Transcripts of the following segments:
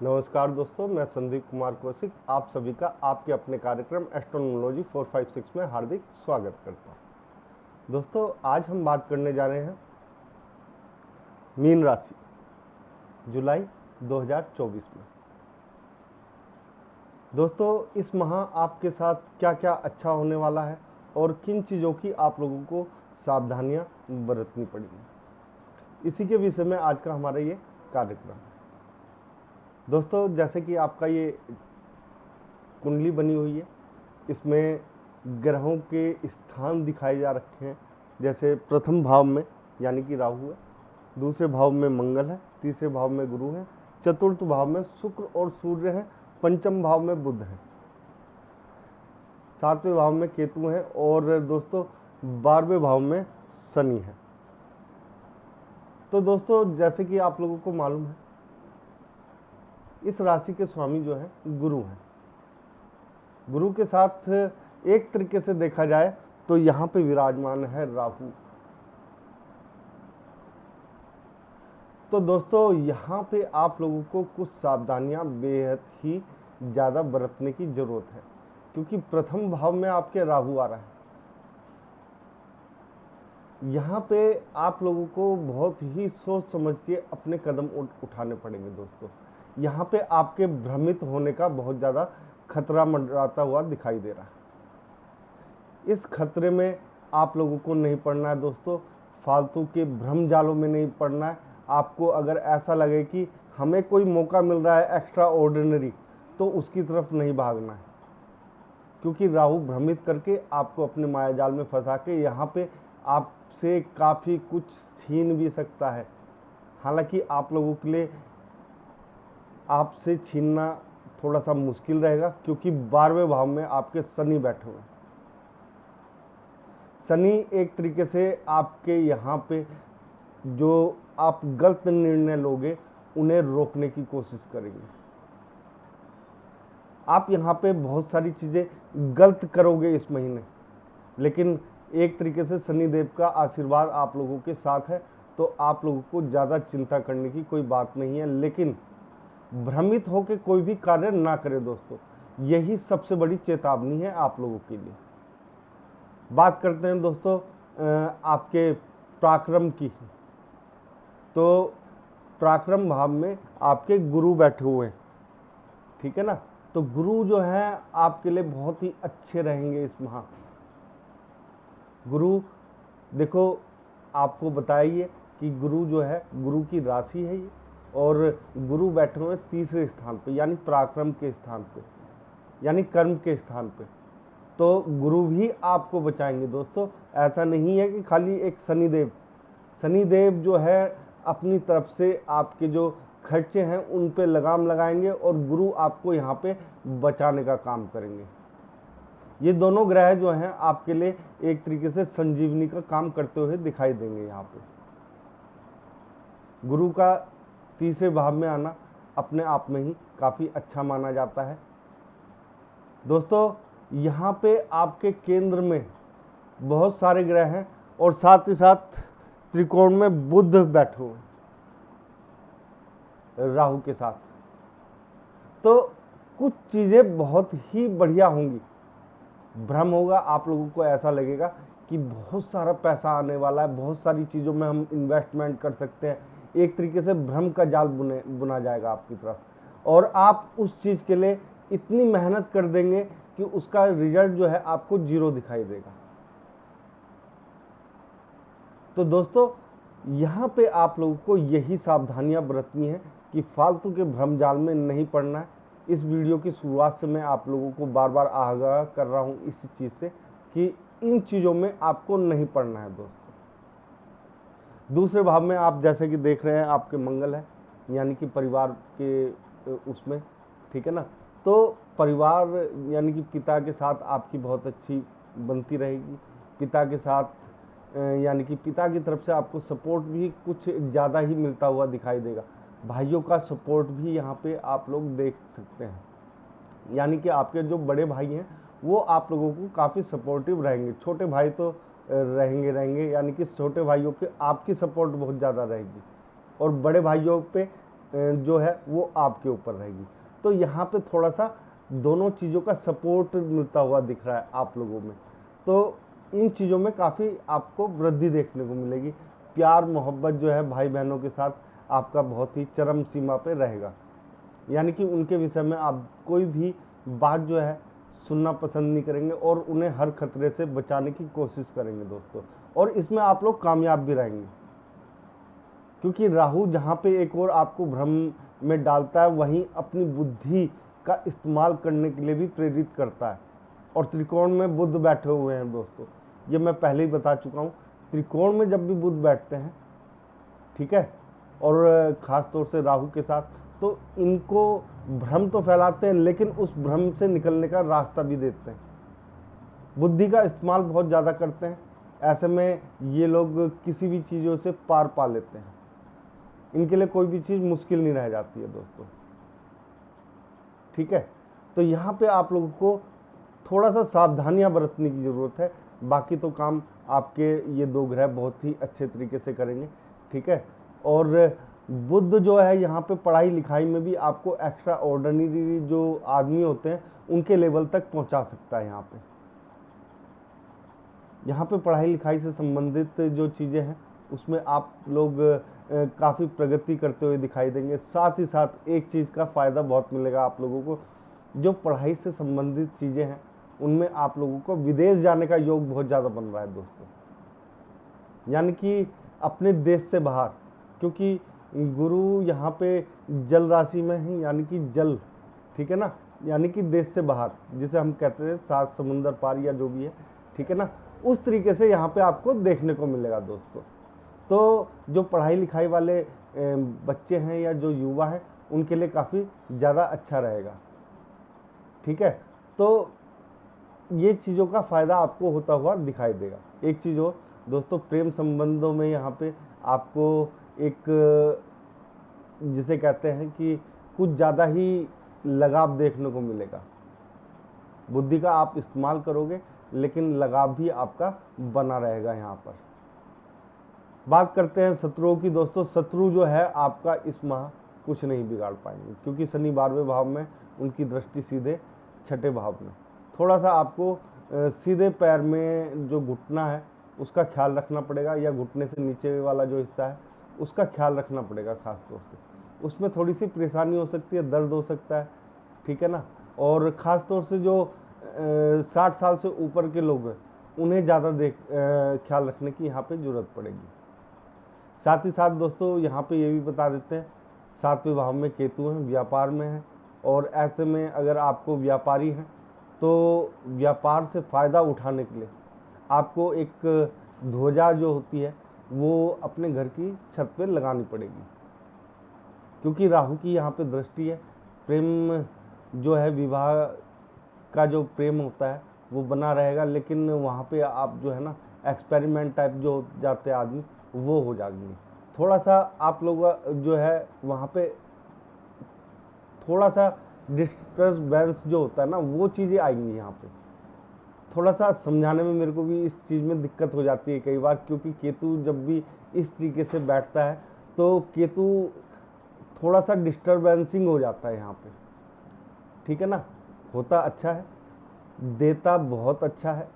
नमस्कार दोस्तों, मैं संदीप कुमार कौशिक आप सभी का आपके अपने कार्यक्रम एस्ट्रोनोलॉजी 456 में हार्दिक स्वागत करता हूं। दोस्तों, आज हम बात करने जा रहे हैं मीन राशि जुलाई 2024 में। दोस्तों, इस माह आपके साथ क्या क्या अच्छा होने वाला है और किन चीज़ों की आप लोगों को सावधानियां बरतनी पड़ेगी, इसी के विषय में आज का हमारा ये कार्यक्रम है। दोस्तों, जैसे कि आपका ये कुंडली बनी हुई है, इसमें ग्रहों के स्थान दिखाए जा रखे हैं। जैसे प्रथम भाव में यानी कि राहु है, दूसरे भाव में मंगल है, तीसरे भाव में गुरु है, चतुर्थ भाव में शुक्र और सूर्य है, पंचम भाव में बुध है, सातवें भाव में केतु है और दोस्तों 12वें भाव में शनि है। तो दोस्तों, जैसे कि आप लोगों को मालूम है, इस राशि के स्वामी जो है गुरु हैं। गुरु के साथ एक तरीके से देखा जाए तो यहाँ पे विराजमान है राहु। तो दोस्तों, यहाँ पे आप लोगों को कुछ सावधानियां बेहद ही ज़्यादा बरतने की ज़रूरत है, क्योंकि प्रथम भाव में आपके राहु आ रहा है। यहाँ पे आप लोगों को बहुत ही सोच समझ के अपने कदम उठाने पड़ेंगे। दोस्तों, यहाँ पे आपके भ्रमित होने का बहुत ज़्यादा खतरा मंडराता हुआ दिखाई दे रहा है। इस खतरे में आप लोगों को नहीं पड़ना है दोस्तों, फालतू के भ्रम जालों में नहीं पड़ना है। आपको अगर ऐसा लगे कि हमें कोई मौका मिल रहा है एक्स्ट्रा ऑर्डिनरी, तो उसकी तरफ नहीं भागना है, क्योंकि राहु भ्रमित करके आपको अपने माया जाल में फंसा के यहाँ पे आपसे काफ़ी कुछ छीन भी सकता है। हालांकि आप लोगों के लिए आपसे छीनना थोड़ा सा मुश्किल रहेगा, क्योंकि 12वें भाव में आपके शनि बैठे हुए हैं। शनि एक तरीके से आपके यहाँ पे जो आप गलत निर्णय लोगे उन्हें रोकने की कोशिश करेंगे। आप यहाँ पे बहुत सारी चीज़ें गलत करोगे इस महीने, लेकिन एक तरीके से शनि देव का आशीर्वाद आप लोगों के साथ है, तो आप लोगों को ज़्यादा चिंता करने की कोई बात नहीं है। लेकिन भ्रमित होकर कोई भी कार्य ना करें दोस्तों, यही सबसे बड़ी चेतावनी है आप लोगों के लिए। बात करते हैं दोस्तों आपके पराक्रम की। तो पराक्रम भाव में आपके गुरु बैठे हुए हैं, ठीक है ना। तो गुरु जो है आपके लिए बहुत ही अच्छे रहेंगे इस माह। गुरु देखो, आपको बताइए कि गुरु जो है, गुरु की राशि है ये, और गुरु बैठे हुए तीसरे स्थान पे, यानी पराक्रम के स्थान पे, यानी कर्म के स्थान पे। तो गुरु भी आपको बचाएंगे दोस्तों। ऐसा नहीं है कि खाली एक शनिदेव जो है अपनी तरफ से आपके जो खर्चे हैं उन पे लगाम लगाएंगे और गुरु आपको यहाँ पे बचाने का काम करेंगे। ये दोनों ग्रह जो हैं आपके लिए एक तरीके से संजीवनी का काम करते हुए दिखाई देंगे। यहाँ पे गुरु का तीसरे भाव में आना अपने आप में ही काफ़ी अच्छा माना जाता है। दोस्तों, यहाँ पे आपके केंद्र में बहुत सारे ग्रह हैं और साथ ही साथ त्रिकोण में बुध बैठे हुए राहु के साथ। तो कुछ चीज़ें बहुत ही बढ़िया होंगी। भ्रम होगा, आप लोगों को ऐसा लगेगा कि बहुत सारा पैसा आने वाला है, बहुत सारी चीज़ों में हम इन्वेस्टमेंट कर सकते हैं। एक तरीके से भ्रम का जाल बुना जाएगा आपकी तरफ, और आप उस चीज़ के लिए इतनी मेहनत कर देंगे कि उसका रिजल्ट जो है आपको जीरो दिखाई देगा। तो दोस्तों, यहाँ पे आप लोगों को यही सावधानियां बरतनी है कि फालतू के भ्रम जाल में नहीं पड़ना है। इस वीडियो की शुरुआत से मैं आप लोगों को बार बार आगाह कर रहा हूँ इस चीज़ से कि इन चीज़ों में आपको नहीं पड़ना है दोस्तों। दूसरे भाव में आप जैसे कि देख रहे हैं आपके मंगल है, यानी कि परिवार के उसमें, ठीक है ना। तो परिवार यानी कि पिता के साथ आपकी बहुत अच्छी बनती रहेगी। पिता के साथ यानी कि पिता की तरफ से आपको सपोर्ट भी कुछ ज़्यादा ही मिलता हुआ दिखाई देगा। भाइयों का सपोर्ट भी यहाँ पे आप लोग देख सकते हैं, यानी कि आपके जो बड़े भाई हैं वो आप लोगों को काफ़ी सपोर्टिव रहेंगे। छोटे भाई तो रहेंगे, यानी कि छोटे भाइयों के आपकी सपोर्ट बहुत ज़्यादा रहेगी, और बड़े भाइयों पे जो है वो आपके ऊपर रहेगी। तो यहाँ पे थोड़ा सा दोनों चीज़ों का सपोर्ट मिलता हुआ दिख रहा है आप लोगों में। तो इन चीज़ों में काफ़ी आपको वृद्धि देखने को मिलेगी। प्यार मोहब्बत जो है भाई बहनों के साथ आपका बहुत ही चरम सीमा पे रहेगा, यानी कि उनके विषय में आप कोई भी बात जो है सुनना पसंद नहीं करेंगे और उन्हें हर खतरे से बचाने की कोशिश करेंगे दोस्तों। और इसमें आप लोग कामयाब भी रहेंगे, क्योंकि राहु जहाँ पे एक और आपको भ्रम में डालता है, वहीं अपनी बुद्धि का इस्तेमाल करने के लिए भी प्रेरित करता है। और त्रिकोण में बुध बैठे हुए हैं दोस्तों, ये मैं पहले ही बता चुका हूँ। त्रिकोण में जब भी बुध बैठते हैं, ठीक है, और ख़ास तौर से राहु के साथ, तो इनको भ्रम तो फैलाते हैं, लेकिन उस भ्रम से निकलने का रास्ता भी देते हैं। बुद्धि का इस्तेमाल बहुत ज़्यादा करते हैं। ऐसे में ये लोग किसी भी चीज़ों से पार पा लेते हैं। इनके लिए कोई भी चीज़ मुश्किल नहीं रह जाती है दोस्तों, ठीक है। तो यहाँ पे आप लोगों को थोड़ा सा सावधानियां बरतने की ज़रूरत है। बाकी तो काम आपके ये दो ग्रह बहुत ही अच्छे तरीके से करेंगे, ठीक है। और बुध जो है यहाँ पे पढ़ाई लिखाई में भी आपको एक्स्ट्रा ऑर्डिनरी जो आदमी होते हैं उनके लेवल तक पहुँचा सकता है। यहाँ पे पढ़ाई लिखाई से संबंधित जो चीज़ें हैं उसमें आप लोग काफ़ी प्रगति करते हुए दिखाई देंगे। साथ ही साथ एक चीज़ का फ़ायदा बहुत मिलेगा आप लोगों को, जो पढ़ाई से संबंधित चीज़ें हैं उनमें आप लोगों को विदेश जाने का योग बहुत ज़्यादा बन रहा है दोस्तों, यानी कि अपने देश से बाहर, क्योंकि गुरु यहाँ पे जल राशि में है, यानी कि जल, ठीक है ना, यानी कि देश से बाहर, जिसे हम कहते हैं सात समुंदर पार या जो भी है, ठीक है ना, उस तरीके से यहाँ पे आपको देखने को मिलेगा दोस्तों। तो जो पढ़ाई लिखाई वाले बच्चे हैं या जो युवा हैं उनके लिए काफ़ी ज़्यादा अच्छा रहेगा, ठीक है। तो ये चीज़ों का फ़ायदा आपको होता हुआ दिखाई देगा। एक चीज़ हो दोस्तों, प्रेम संबंधों में यहाँ पे आपको एक, जिसे कहते हैं कि कुछ ज़्यादा ही लगाव देखने को मिलेगा। बुद्धि का आप इस्तेमाल करोगे लेकिन लगाव भी आपका बना रहेगा। यहाँ पर बात करते हैं शत्रुओं की दोस्तों। शत्रु जो है आपका इस माह कुछ नहीं बिगाड़ पाएंगे, क्योंकि शनि 12वें भाव में, उनकी दृष्टि सीधे 6ठे भाव में। थोड़ा सा आपको सीधे पैर में जो घुटना है उसका ख्याल रखना पड़ेगा, या घुटने से नीचे वाला जो हिस्सा है उसका ख्याल रखना पड़ेगा खास तौर से। उसमें थोड़ी सी परेशानी हो सकती है, दर्द हो सकता है, ठीक है ना। और ख़ास तौर से जो 60 साल से ऊपर के लोग हैं उन्हें ज़्यादा ख्याल रखने की यहाँ पे ज़रूरत पड़ेगी। साथ ही साथ दोस्तों यहाँ पे ये भी बता देते हैं, 7वें भाव में केतु हैं, व्यापार में है, और ऐसे में अगर आपको व्यापारी हैं तो व्यापार से फ़ायदा उठाने के लिए आपको एक ध्वजा जो होती है वो अपने घर की छत पे लगानी पड़ेगी, क्योंकि राहु की यहाँ पे दृष्टि है। प्रेम जो है, विवाह का जो प्रेम होता है वो बना रहेगा, लेकिन वहाँ पे आप जो है ना एक्सपेरिमेंट टाइप जो हो जाते हैं आदमी, वो हो जाएंगे। थोड़ा सा आप लोग जो है वहाँ पे थोड़ा सा डिस्टर्बेंस जो होता है ना, वो चीज़ें आएंगी यहाँ पे। थोड़ा सा समझाने में मेरे को भी इस चीज़ में दिक्कत हो जाती है कई बार, क्योंकि केतु जब भी इस तरीके से बैठता है तो केतु थोड़ा सा डिस्टर्बेंसिंग हो जाता है यहाँ पे, ठीक है ना। होता अच्छा है, देता बहुत अच्छा है,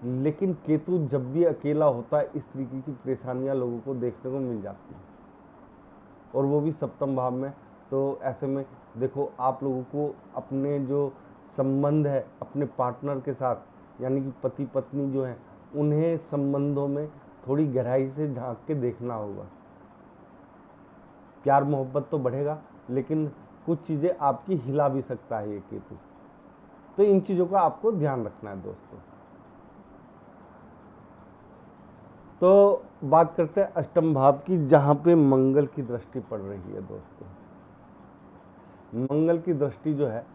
लेकिन केतु जब भी अकेला होता है इस तरीके की परेशानियां लोगों को देखने को मिल जाती हैं, और वो भी सप्तम भाव में। तो ऐसे में देखो, आप लोगों को अपने जो संबंध है अपने पार्टनर के साथ, यानी कि पति पत्नी जो हैं, उन्हें संबंधों में थोड़ी गहराई से झांक के देखना होगा। प्यार मोहब्बत तो बढ़ेगा, लेकिन कुछ चीज़ें आपकी हिला भी सकता है ये केतु। तो इन चीज़ों का आपको ध्यान रखना है दोस्तों। तो बात करते हैं अष्टम भाव की, जहाँ पे मंगल की दृष्टि पड़ रही है दोस्तों। मंगल की दृष्टि जो है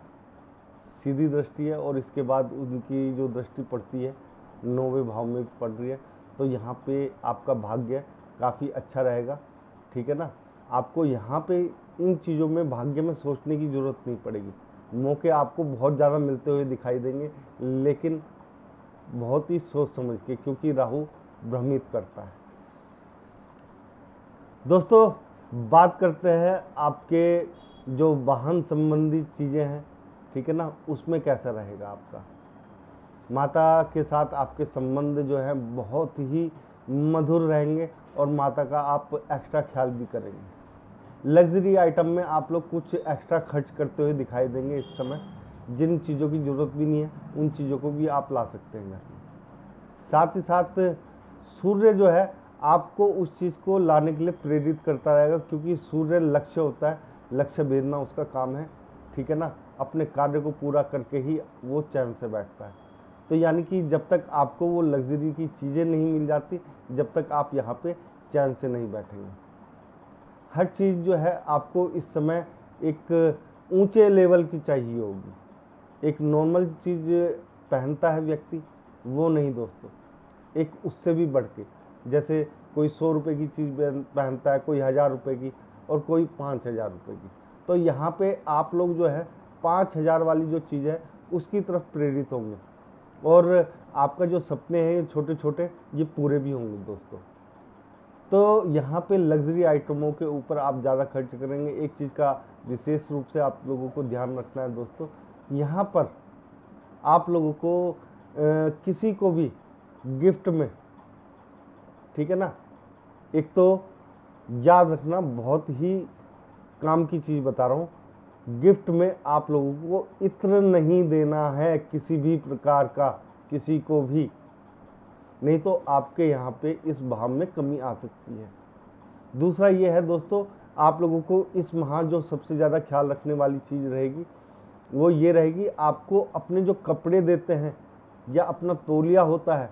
सीधी दृष्टि है, और इसके बाद उनकी जो दृष्टि पड़ती है 9वें भाव में पड़ रही है। तो यहाँ पे आपका भाग्य काफ़ी अच्छा रहेगा, ठीक है ना। आपको यहाँ पे इन चीज़ों में भाग्य में सोचने की ज़रूरत नहीं पड़ेगी। मौके आपको बहुत ज़्यादा मिलते हुए दिखाई देंगे, लेकिन बहुत ही सोच समझ के, क्योंकि राहु भ्रमित करता है दोस्तों। बात करते हैं आपके जो वाहन संबंधी चीज़ें हैं, ठीक है ना, उसमें कैसा रहेगा आपका। माता के साथ आपके संबंध जो है बहुत ही मधुर रहेंगे और माता का आप एक्स्ट्रा ख्याल भी करेंगे। लग्जरी आइटम में आप लोग कुछ एक्स्ट्रा खर्च करते हुए दिखाई देंगे इस समय। जिन चीज़ों की ज़रूरत भी नहीं है उन चीज़ों को भी आप ला सकते हैं घर में। साथ ही साथ सूर्य जो है आपको उस चीज़ को लाने के लिए प्रेरित करता रहेगा, क्योंकि सूर्य लक्ष्य होता है, लक्ष्य भेदना उसका काम है, ठीक है ना। अपने कार्य को पूरा करके ही वो चैन से बैठता है। तो यानी कि जब तक आपको वो लग्जरी की चीज़ें नहीं मिल जाती, जब तक आप यहाँ पे चैन से नहीं बैठेंगे। हर चीज़ जो है आपको इस समय एक ऊंचे लेवल की चाहिए होगी। एक नॉर्मल चीज़ पहनता है व्यक्ति, वो नहीं दोस्तों, एक उससे भी बढ़ के, जैसे कोई 100 रुपये की चीज़ पहनता है, कोई 1000 रुपये की और कोई 5000 रुपये की। तो यहाँ पे आप लोग जो है 5000 वाली जो चीज़ है उसकी तरफ प्रेरित होंगे और आपका जो सपने हैं ये छोटे छोटे ये पूरे भी होंगे दोस्तों। तो यहाँ पे लग्जरी आइटमों के ऊपर आप ज़्यादा खर्च करेंगे। एक चीज़ का विशेष रूप से आप लोगों को ध्यान रखना है दोस्तों, यहाँ पर आप लोगों को किसी को भी गिफ्ट में, ठीक है ना, एक तो याद रखना, बहुत ही काम की चीज़ बता रहा हूँ, गिफ्ट में आप लोगों को इत्र नहीं देना है किसी भी प्रकार का, किसी को भी, नहीं तो आपके यहाँ पे इस भाव में कमी आ सकती है। दूसरा ये है दोस्तों, आप लोगों को इस माह जो सबसे ज़्यादा ख्याल रखने वाली चीज़ रहेगी वो ये रहेगी, आपको अपने जो कपड़े देते हैं या अपना तौलिया होता है,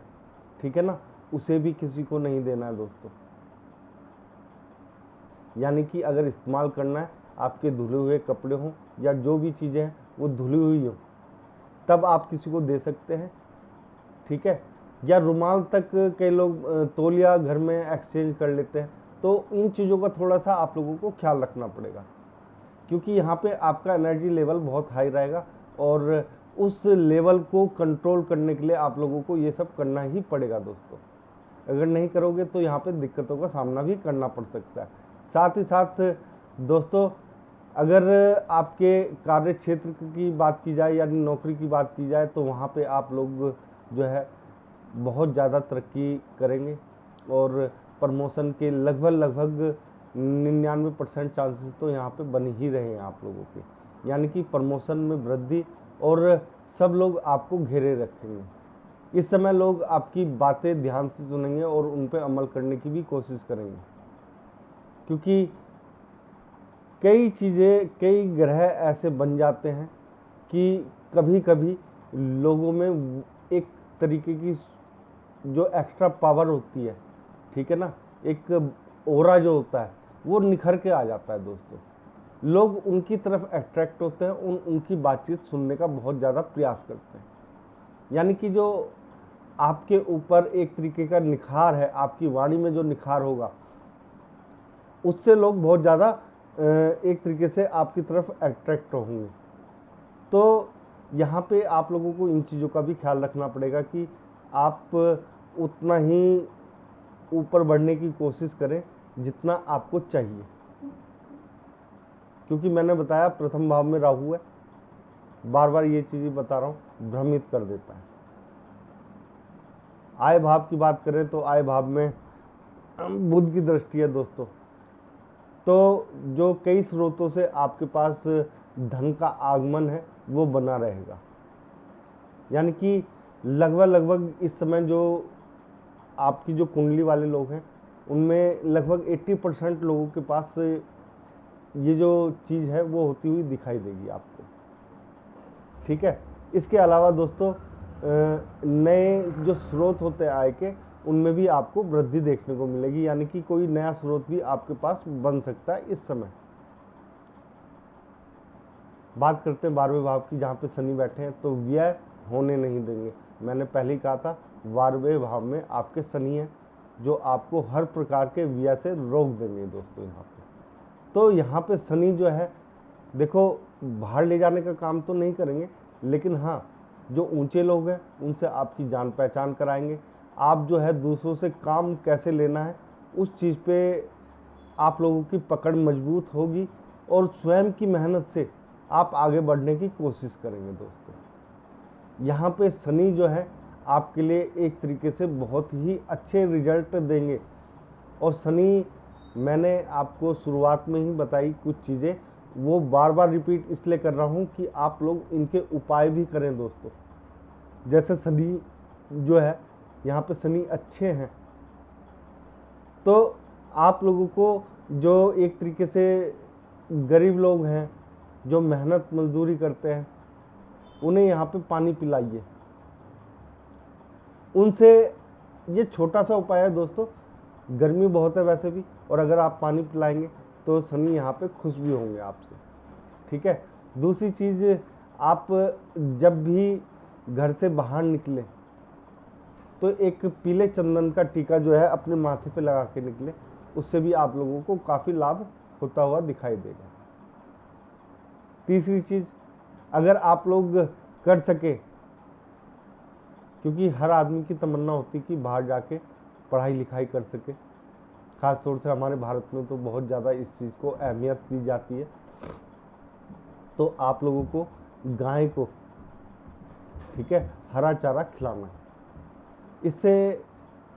ठीक है ना, उसे भी किसी को नहीं देना है दोस्तों। यानी कि अगर इस्तेमाल करना है, आपके धुले हुए कपड़े हों या जो भी चीज़ें हैं वो धुली हुई हो, तब आप किसी को दे सकते हैं, ठीक है। या रुमाल तक कई लोग तौलिया घर में एक्सचेंज कर लेते हैं। तो इन चीज़ों का थोड़ा सा आप लोगों को ख्याल रखना पड़ेगा, क्योंकि यहाँ पे आपका एनर्जी लेवल बहुत हाई रहेगा और उस लेवल को कंट्रोल करने के लिए आप लोगों को ये सब करना ही पड़ेगा दोस्तों। अगर नहीं करोगे तो यहाँ पे दिक्कतों का सामना भी करना पड़ सकता है। साथ ही साथ दोस्तों, अगर आपके कार्य क्षेत्र की बात की जाए यानी नौकरी की बात की जाए, तो वहाँ पे आप लोग जो है बहुत ज़्यादा तरक्की करेंगे और प्रमोशन के लगभग 99% चांसेस तो यहाँ पे बन ही रहे हैं आप लोगों के। यानी कि प्रमोशन में वृद्धि और सब लोग आपको घेरे रखेंगे। इस समय लोग आपकी बातें ध्यान से सुनेंगे और उन पर अमल करने की भी कोशिश करेंगे, क्योंकि कई चीज़ें, कई ग्रह ऐसे बन जाते हैं कि कभी कभी लोगों में एक तरीके की जो एक्स्ट्रा पावर होती है, ठीक है ना, एक ओरा जो होता है वो निखर के आ जाता है दोस्तों। लोग उनकी तरफ अट्रैक्ट होते हैं, उनकी बातचीत सुनने का बहुत ज़्यादा प्रयास करते हैं। यानी कि जो आपके ऊपर एक तरीके का निखार है, आपकी वाणी में जो निखार होगा, उससे लोग बहुत ज़्यादा एक तरीके से आपकी तरफ अट्रैक्ट होंगे। तो यहाँ पे आप लोगों को इन चीज़ों का भी ख्याल रखना पड़ेगा कि आप उतना ही ऊपर बढ़ने की कोशिश करें जितना आपको चाहिए, क्योंकि मैंने बताया प्रथम भाव में राहु है, बार बार ये चीज़ें बता रहा हूँ, भ्रमित कर देता है। आय भाव की बात करें तो आय भाव में बुध की दृष्टि है दोस्तों। तो जो कई स्रोतों से आपके पास धन का आगमन है वो बना रहेगा। यानी कि लगभग इस समय जो आपकी जो कुंडली वाले लोग हैं उनमें लगभग 80% लोगों के पास ये जो चीज़ है वो होती हुई दिखाई देगी आपको, ठीक है। इसके अलावा दोस्तों, नए जो स्रोत होते हैं आय के, उनमें भी आपको वृद्धि देखने को मिलेगी। यानी कि कोई नया स्रोत भी आपके पास बन सकता है इस समय। बात करते हैं 12वें भाव की, जहाँ पे शनि बैठे हैं, तो व्यय होने नहीं देंगे। मैंने पहले ही कहा था 12वें भाव में आपके शनि हैं जो आपको हर प्रकार के व्यय से रोक देंगे दोस्तों यहाँ पे। तो यहाँ पे शनि जो है देखो, बाहर ले जाने का काम तो नहीं करेंगे, लेकिन हाँ, जो ऊंचे लोग हैं उनसे आपकी जान पहचान कराएंगे। आप जो है दूसरों से काम कैसे लेना है उस चीज़ पे आप लोगों की पकड़ मजबूत होगी और स्वयं की मेहनत से आप आगे बढ़ने की कोशिश करेंगे दोस्तों। यहाँ पे शनि जो है आपके लिए एक तरीके से बहुत ही अच्छे रिजल्ट देंगे। और शनि, मैंने आपको शुरुआत में ही बताई कुछ चीज़ें, वो बार बार रिपीट इसलिए कर रहा हूँ कि आप लोग इनके उपाय भी करें दोस्तों। जैसे शनि जो है, यहाँ पे शनि अच्छे हैं, तो आप लोगों को जो एक तरीके से गरीब लोग हैं, जो मेहनत मजदूरी करते हैं, उन्हें यहाँ पे पानी पिलाइए। उनसे, ये छोटा सा उपाय है दोस्तों, गर्मी बहुत है वैसे भी, और अगर आप पानी पिलाएंगे तो शनि यहाँ पे खुश भी होंगे आपसे, ठीक है। दूसरी चीज़, आप जब भी घर से बाहर निकलें तो एक पीले चंदन का टीका जो है अपने माथे पे लगा के निकले, उससे भी आप लोगों को काफ़ी लाभ होता हुआ दिखाई देगा। तीसरी चीज़, अगर आप लोग कर सके, क्योंकि हर आदमी की तमन्ना होती कि बाहर जाके पढ़ाई लिखाई कर सके, खास तौर से हमारे भारत में तो बहुत ज़्यादा इस चीज़ को अहमियत दी जाती है, तो आप लोगों को गाय को, ठीक है, हरा चारा खिलाना है। इससे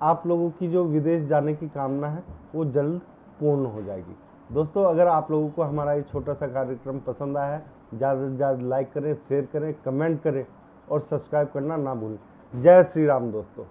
आप लोगों की जो विदेश जाने की कामना है वो जल्द पूर्ण हो जाएगी। दोस्तों, अगर आप लोगों को हमारा ये छोटा सा कार्यक्रम पसंद आया है, ज़्यादा से ज़्यादा लाइक करें, शेयर करें, कमेंट करें और सब्सक्राइब करना ना भूलें। जय श्री राम दोस्तों।